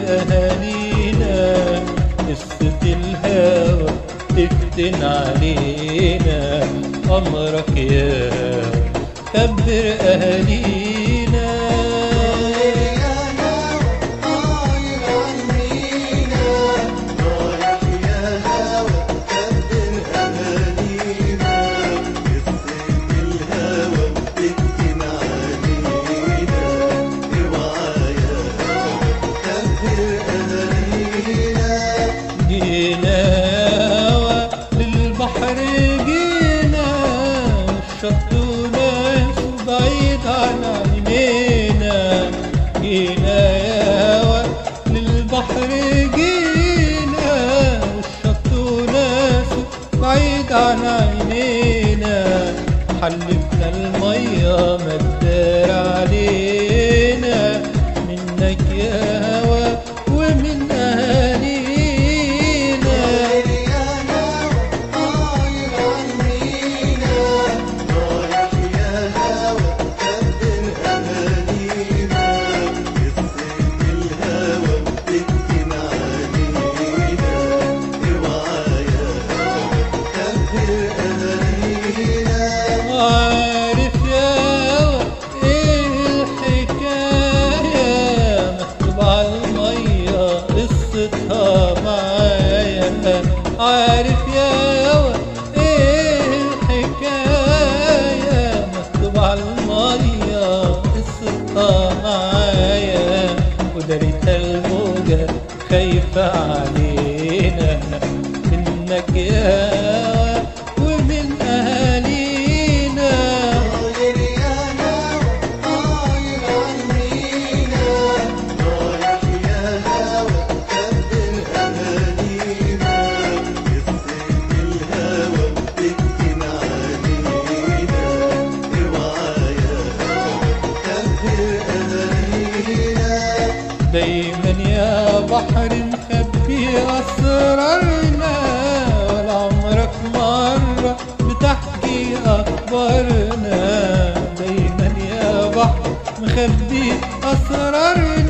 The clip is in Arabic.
أهالينا قصة الهوى تفتن علينا. أمرك يا كبر أهالينا. جينا للبحر جينا الشط وناس بعيد عن عينينا. جينا يا للبحر جينا الشط وناس بعيد عن عينينا. حلفنا المية ما تدار علينا منك يا هوا ومن أهالينا. عارف يا ايه الحكاية مكتوب على المية قصتها معايا. عارف يا ايه الحكاية مكتوب على المية قصتها معايا. وداريتها الموجة خايفة علينا منك يا ومن أهالينا. دايما يا بحر مخبي أسرارنا ولا عمرك مرة بتحكي أخبارنا. دايما يا بحر مخبي أسرارنا